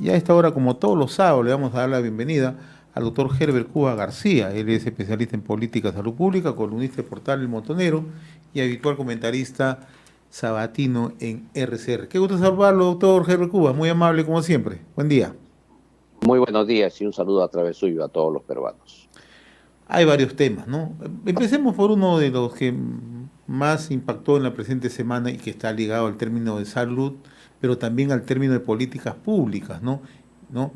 Y a esta hora, como todos los sábados, le vamos a dar la bienvenida al doctor Herbert Cuba García. Él es especialista en política de salud pública, columnista del portal El Montonero y habitual comentarista sabatino en RCR. Qué gusto saludarlo, doctor Herbert Cuba, muy amable como siempre. Buen día. Muy buenos días y un saludo a través suyo a todos los peruanos. Hay varios temas, ¿no? Empecemos por uno de los que más impactó en la presente semana y que está ligado al término de salud, pero también al término de políticas públicas, ¿no? ¿No?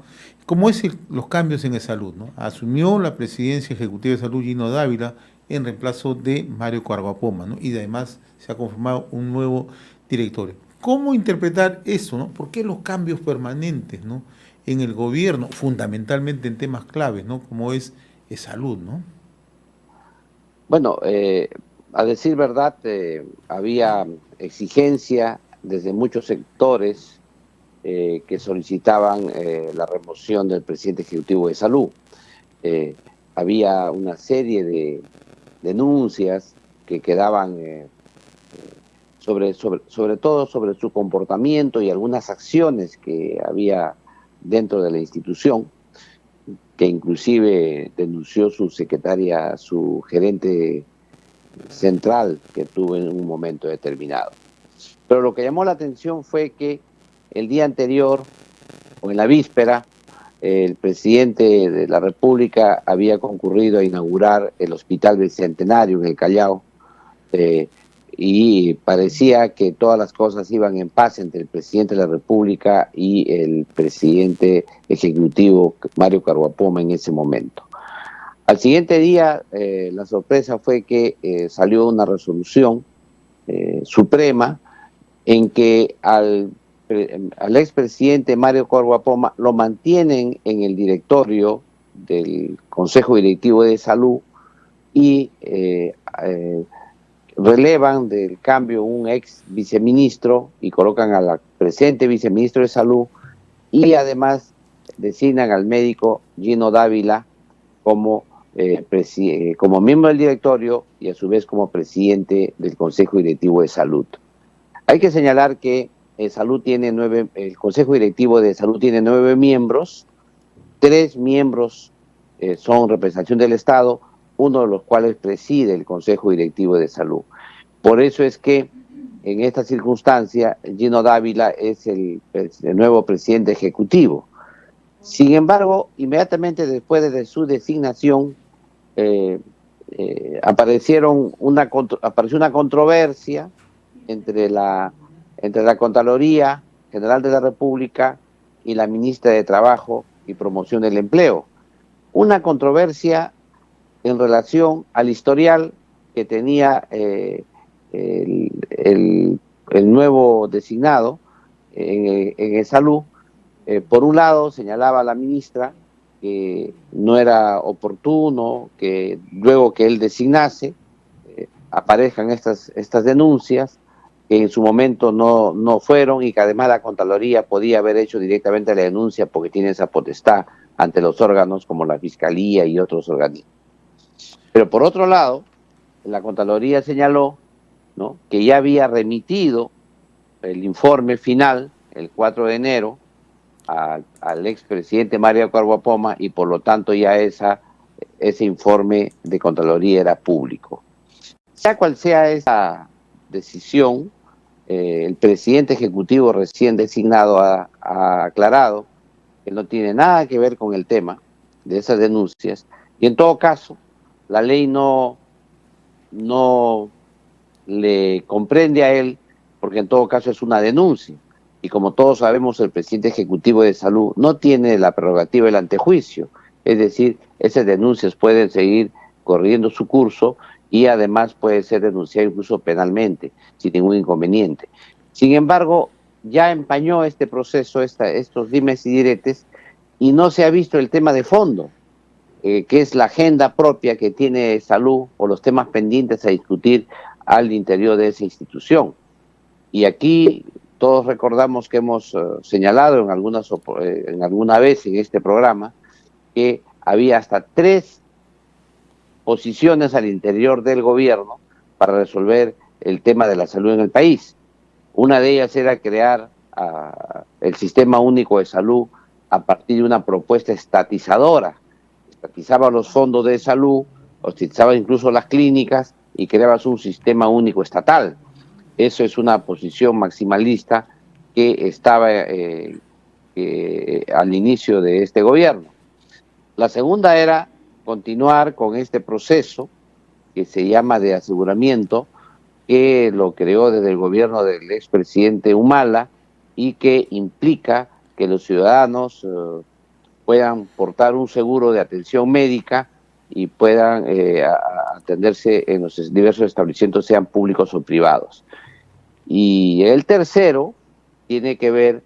Como es los cambios en la salud, ¿no? Asumió la presidencia ejecutiva de salud Gino Dávila en reemplazo de Mario Carguapoma, ¿no? Y además se ha conformado un nuevo directorio. ¿Cómo interpretar eso, ¿no? ¿Por qué los cambios permanentes, ¿no? En el gobierno, fundamentalmente en temas claves, ¿no? Como es salud, ¿no? Bueno, a decir verdad, había exigencia desde muchos sectores que solicitaban la remoción del presidente ejecutivo de salud. Había una serie de denuncias que quedaban sobre todo sobre su comportamiento y algunas acciones que había dentro de la institución, que inclusive denunció su secretaria, su gerente central que tuvo en un momento determinado. Pero lo que llamó la atención fue que el día anterior, o en la víspera, el presidente de la República había concurrido a inaugurar el Hospital Bicentenario en el Callao, y parecía que todas las cosas iban en paz entre el presidente de la República y el presidente ejecutivo Mario Carguapoma en ese momento. Al siguiente día, la sorpresa fue que salió una resolución suprema en que al expresidente Mario Carguapoma lo mantienen en el directorio del Consejo Directivo de Salud y relevan del cambio un ex viceministro y colocan a la presente viceministro de Salud y además designan al médico Gino Dávila como miembro del directorio y a su vez como presidente del Consejo Directivo de Salud. Hay que señalar que el Consejo Directivo de Salud tiene 9 miembros, 3 miembros son representación del Estado, uno de los cuales preside el Consejo Directivo de Salud. Por eso es que en esta circunstancia Gino Dávila es el nuevo presidente ejecutivo. Sin embargo, inmediatamente después de su designación, apareció una controversia entre la Contraloría General de la República y la ministra de Trabajo y Promoción del Empleo. Una controversia en relación al historial que tenía el nuevo designado en salud. Por un lado, señalaba la ministra que no era oportuno que luego que él designase aparezcan estas denuncias, que en su momento no fueron, y que además la Contraloría podía haber hecho directamente la denuncia porque tiene esa potestad ante los órganos como la Fiscalía y otros organismos. Pero por otro lado, la Contraloría señaló, ¿no?, que ya había remitido el informe final el 4 de enero al expresidente Mario Carguapoma y por lo tanto ya ese informe de Contraloría era público. Sea cual sea esa decisión, el presidente ejecutivo recién designado ha aclarado que no tiene nada que ver con el tema de esas denuncias y en todo caso la ley no le comprende a él porque en todo caso es una denuncia. Y como todos sabemos, el presidente ejecutivo de salud no tiene la prerrogativa del antejuicio, es decir, esas denuncias pueden seguir corriendo su curso y además puede ser denunciado incluso penalmente, sin ningún inconveniente. Sin embargo, ya empañó este proceso, estos dimes y diretes, y no se ha visto el tema de fondo, que es la agenda propia que tiene salud o los temas pendientes a discutir al interior de esa institución. Y aquí todos recordamos que hemos señalado en alguna vez en este programa que había hasta 3 posiciones al interior del gobierno para resolver el tema de la salud en el país. Una de ellas era crear el Sistema Único de Salud a partir de una propuesta estatizadora. Estatizaba los fondos de salud, estatizaba incluso las clínicas y creaba un sistema único estatal. Eso es una posición maximalista que estaba al inicio de este gobierno. La segunda era continuar con este proceso que se llama de aseguramiento, que lo creó desde el gobierno del expresidente Humala y que implica que los ciudadanos puedan portar un seguro de atención médica y puedan atenderse en los diversos establecimientos, sean públicos o privados. Y el tercero tiene que ver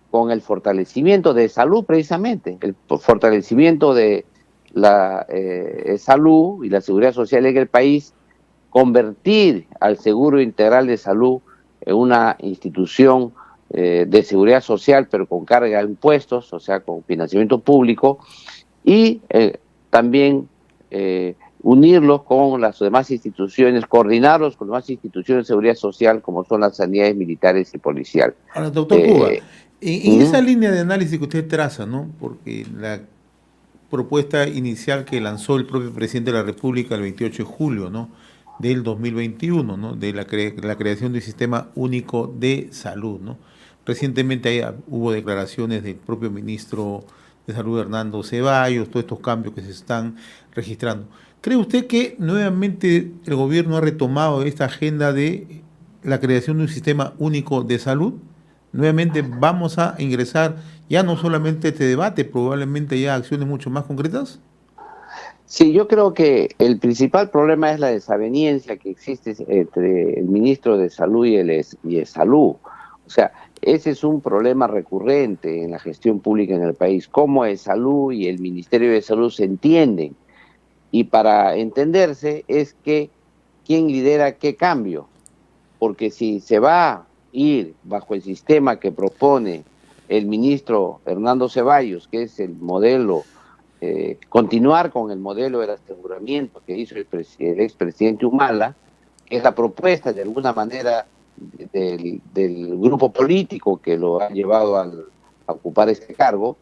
con el fortalecimiento de salud, precisamente, el fortalecimiento de la salud y la seguridad social en el país, convertir al Seguro Integral de Salud en una institución de seguridad social, pero con carga de impuestos, o sea, con financiamiento público, y también unirlos con las demás instituciones, coordinarlos con las demás instituciones de seguridad social, como son las sanidades militares y policiales. Ahora, doctor Cuba, en esa línea de análisis que usted traza, ¿no? Porque la propuesta inicial que lanzó el propio presidente de la República el 28 de julio, ¿no?, del 2021, ¿no?, de la creación de un sistema único de salud, ¿no? Recientemente hubo declaraciones del propio ministro de Salud, Hernando Ceballos, todos estos cambios que se están registrando. ¿Cree usted que nuevamente el gobierno ha retomado esta agenda de la creación de un sistema único de salud? Nuevamente vamos a ingresar ya no solamente este debate, probablemente ya acciones mucho más concretas. Sí, yo creo que el principal problema es la desaveniencia que existe entre el ministro de Salud y el Salud. O sea, ese es un problema recurrente en la gestión pública en el país, cómo el Salud y el Ministerio de Salud se entienden. Y para entenderse es que quién lidera qué cambio, porque si se va a ir bajo el sistema que propone el ministro Hernando Ceballos, que es el modelo, continuar con el modelo del aseguramiento que hizo el expresidente Humala, que es la propuesta de alguna manera del grupo político que lo ha llevado a ocupar este cargo,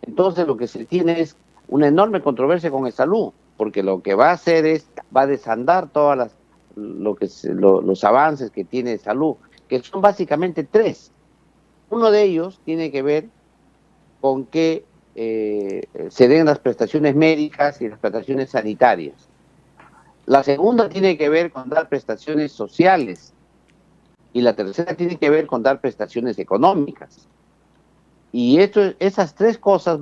entonces lo que se tiene es una enorme controversia con el Salud, porque lo que va a hacer es, va a desandar todas los avances que tiene Salud, que son básicamente tres. Uno de ellos tiene que ver con que se den las prestaciones médicas y las prestaciones sanitarias. La segunda tiene que ver con dar prestaciones sociales y la tercera tiene que ver con dar prestaciones económicas. Y esas tres cosas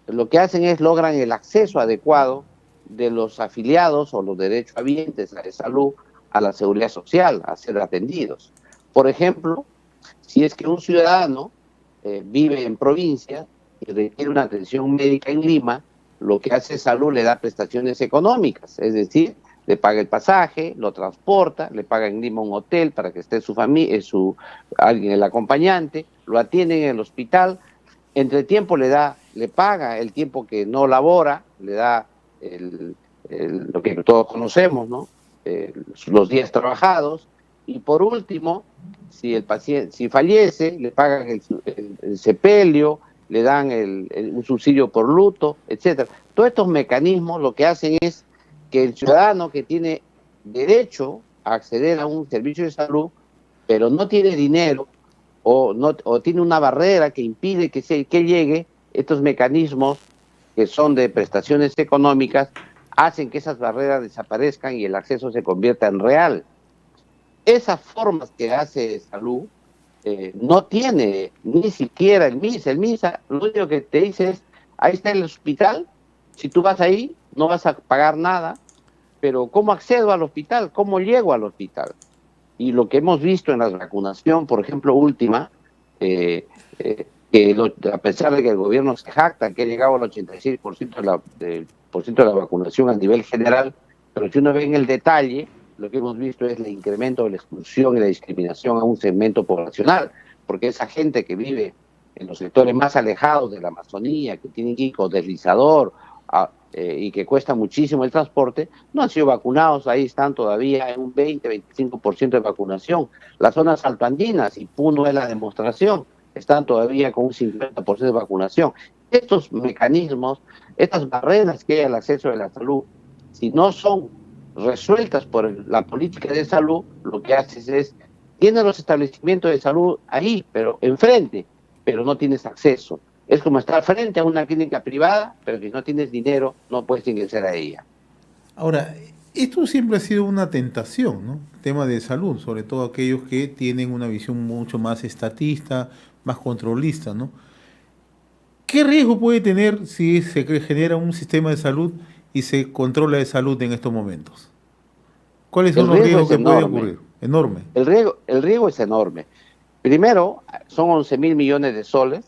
lo que hacen es logran el acceso adecuado de los afiliados o los derechohabientes de salud a la seguridad social, a ser atendidos. Por ejemplo, si es que un ciudadano vive en provincia y requiere una atención médica en Lima, lo que hace Salud le da prestaciones económicas, es decir, le paga el pasaje, lo transporta, le paga en Lima un hotel para que esté su familia, alguien, el acompañante, lo atiende en el hospital, entre tiempo le paga el tiempo que no labora, le da lo que todos conocemos, ¿no? Los días trabajados, y por último, si el paciente, si fallece, le pagan el sepelio, le dan un subsidio por luto, etcétera. Todos estos mecanismos lo que hacen es que el ciudadano que tiene derecho a acceder a un servicio de salud, pero no tiene dinero o tiene una barrera que impide que llegue, estos mecanismos que son de prestaciones económicas hacen que esas barreras desaparezcan y el acceso se convierta en real. Esas formas que hace Salud no tiene ni siquiera el MISA. El MISA lo único que te dice es, ahí está el hospital, si tú vas ahí no vas a pagar nada, pero ¿cómo accedo al hospital? ¿Cómo llego al hospital? Y lo que hemos visto en la vacunación, por ejemplo, última, que a pesar de que el gobierno se jacta que ha llegado al 86% de la vacunación a nivel general, pero si uno ve en el detalle, lo que hemos visto es el incremento de la exclusión y la discriminación a un segmento poblacional, porque esa gente que vive en los sectores más alejados de la Amazonía, que tienen que ir con deslizador y que cuesta muchísimo el transporte, no han sido vacunados, ahí están todavía en un 20-25% de vacunación. Las zonas altoandinas, y Puno es la demostración, están todavía con un 50% de vacunación. Estos mecanismos, estas barreras que hay al acceso a la salud, si no son resueltas por la política de salud, lo que haces es, tienes los establecimientos de salud ahí, pero enfrente, pero no tienes acceso. Es como estar frente a una clínica privada, pero si no tienes dinero, no puedes ingresar a ella. Ahora, esto siempre ha sido una tentación, ¿no? El tema de salud, sobre todo aquellos que tienen una visión mucho más estatista, más controlista, ¿no? ¿Qué riesgo puede tener si se genera un sistema de salud y se controla de salud en estos momentos? ¿Cuáles son El los riesgo riesgos es que pueden enorme. ocurrir? Enorme. El riesgo es enorme. Primero, son 11.000 millones de soles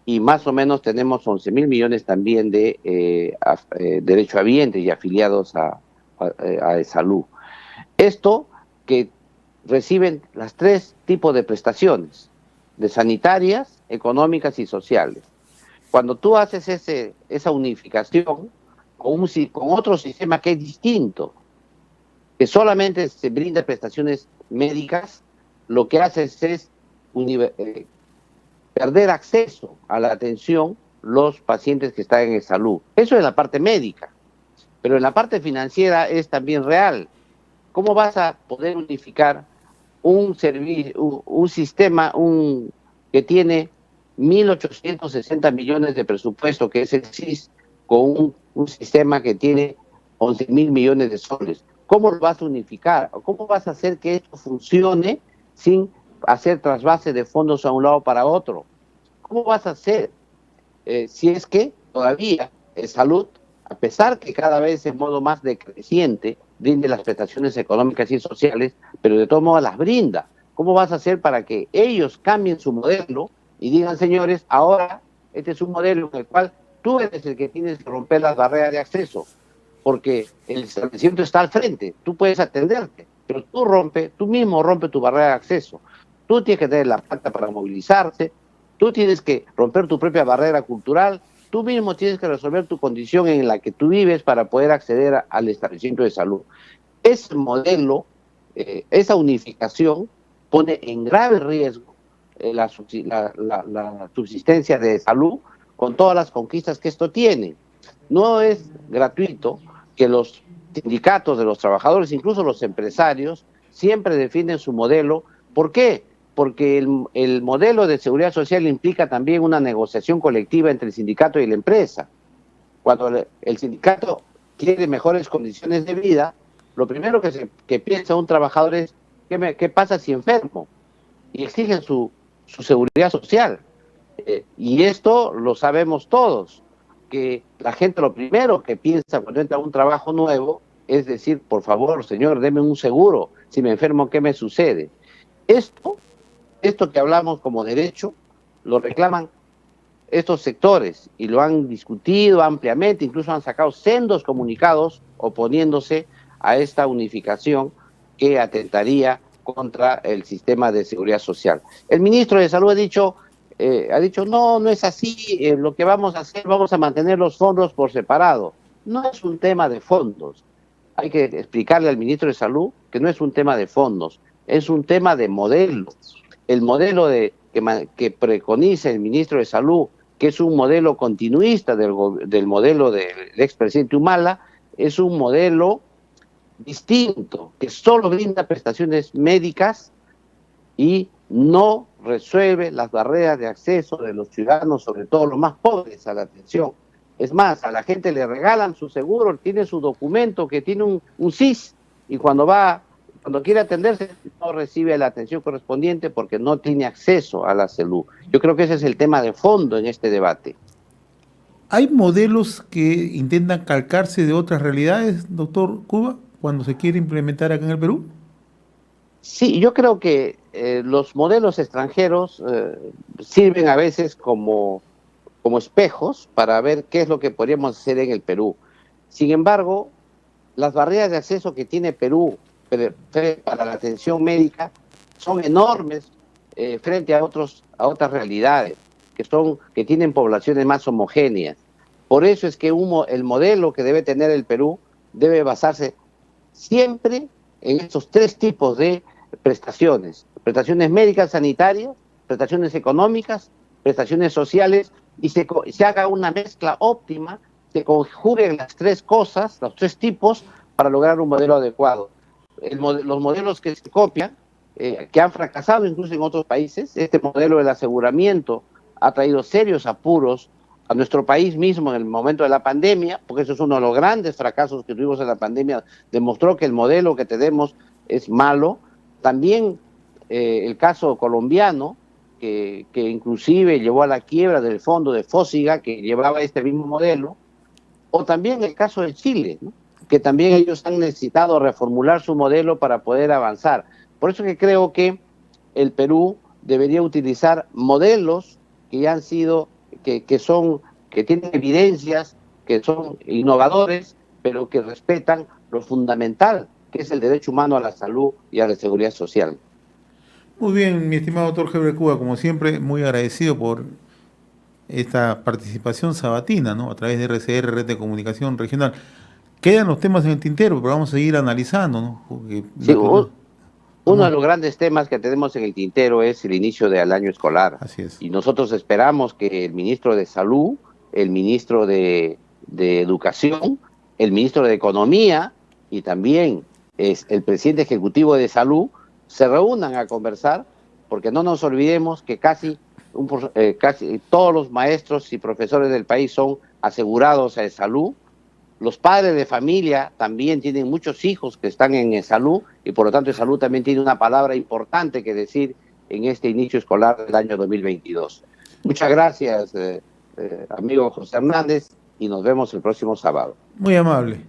y más o menos tenemos 11.000 millones también de derechohabientes y afiliados a salud. Esto que reciben las tres tipos de prestaciones, de sanitarias, económicas y sociales. Cuando tú haces esa unificación con otro sistema que es distinto, que solamente se brinda prestaciones médicas, lo que haces es perder acceso a la atención los pacientes que están en salud. Eso es la parte médica, pero en la parte financiera es también real. ¿Cómo vas a poder unificar un servicio, un sistema que tiene 1.860 millones de presupuesto, que es el SIS, con un sistema que tiene 11.000 millones de soles? ¿Cómo lo vas a unificar? ¿Cómo vas a hacer que esto funcione sin hacer trasvase de fondos a un lado para otro? ¿Cómo vas a hacer si es que todavía en salud, a pesar que cada vez en modo más decreciente, brinde las prestaciones económicas y sociales, pero de todos modos las brinda? ¿Cómo vas a hacer para que ellos cambien su modelo y digan, señores, ahora este es un modelo en el cual tú eres el que tienes que romper las barreras de acceso? Porque el establecimiento está al frente, tú puedes atenderte, pero tú mismo rompes tu barrera de acceso. Tú tienes que tener la plata para movilizarse, tú tienes que romper tu propia barrera cultural, tú mismo tienes que resolver tu condición en la que tú vives para poder acceder al establecimiento de salud. Ese modelo, esa unificación, pone en grave riesgo la subsistencia de salud con todas las conquistas que esto tiene. No es gratuito que los sindicatos de los trabajadores, incluso los empresarios, siempre defienden su modelo. ¿Por qué? Porque el modelo de seguridad social implica también una negociación colectiva entre el sindicato y la empresa. Cuando el sindicato quiere mejores condiciones de vida, lo primero que piensa un trabajador es, ¿qué pasa si enfermo? Y exigen su seguridad social. Y esto lo sabemos todos, que la gente lo primero que piensa cuando entra a un trabajo nuevo es decir, por favor, señor, deme un seguro, si me enfermo, ¿qué me sucede? Esto que hablamos como derecho, lo reclaman estos sectores y lo han discutido ampliamente, incluso han sacado sendos comunicados oponiéndose a esta unificación que atentaría contra el sistema de seguridad social. El ministro de Salud ha dicho, no es así, lo que vamos a hacer, vamos a mantener los fondos por separado. No es un tema de fondos. Hay que explicarle al ministro de Salud que no es un tema de fondos, es un tema de modelo. El modelo que preconiza el ministro de Salud, que es un modelo continuista del modelo del expresidente Humala, es un modelo distinto, que solo brinda prestaciones médicas y no resuelve las barreras de acceso de los ciudadanos, sobre todo los más pobres, a la atención. Es más, a la gente le regalan su seguro, tiene su documento que tiene un SIS, y cuando quiere atenderse no recibe la atención correspondiente porque no tiene acceso a la salud. Yo creo que ese es el tema de fondo en este debate. ¿Hay modelos que intentan calcarse de otras realidades, doctor Cuba, cuando se quiere implementar acá en el Perú? Sí, yo creo que los modelos extranjeros sirven a veces como espejos para ver qué es lo que podríamos hacer en el Perú. Sin embargo, las barreras de acceso que tiene Perú para la atención médica son enormes frente a otras realidades que tienen poblaciones más homogéneas. Por eso es que el modelo que debe tener el Perú debe basarse siempre en estos tres tipos de prestaciones médicas, sanitarias prestaciones económicas, prestaciones sociales, y se haga una mezcla óptima, se conjuguen las tres cosas, los tres tipos, para lograr un modelo adecuado. Los modelos que se copian, que han fracasado incluso en otros países, este modelo del aseguramiento ha traído serios apuros a nuestro país mismo en el momento de la pandemia, porque eso es uno de los grandes fracasos que tuvimos en la pandemia, demostró que el modelo que tenemos es malo. También el caso colombiano, que inclusive llevó a la quiebra del fondo de Fósiga, que llevaba este mismo modelo, o también el caso de Chile, ¿no?, que también ellos han necesitado reformular su modelo para poder avanzar. Por eso que creo que el Perú debería utilizar modelos que ya han sido, que tienen evidencias, que son innovadores, pero que respetan lo fundamental, que es el derecho humano a la salud y a la seguridad social. Muy bien, mi estimado doctor Heber Cuba, como siempre, muy agradecido por esta participación sabatina, ¿no?, a través de RCR, Red de Comunicación Regional. Quedan los temas en el tintero, pero vamos a seguir analizando, ¿no? Porque Sí, uno de los grandes temas que tenemos en el tintero es el inicio del año escolar. Así es. Y nosotros esperamos que el ministro de Salud, el ministro de Educación, el ministro de Economía y también el presidente ejecutivo de Salud se reúnan a conversar, porque no nos olvidemos que casi todos los maestros y profesores del país son asegurados de salud. Los padres de familia también tienen muchos hijos que están en salud, y por lo tanto salud también tiene una palabra importante que decir en este inicio escolar del año 2022. Muchas gracias, amigo José Hernández, y nos vemos el próximo sábado. Muy amable.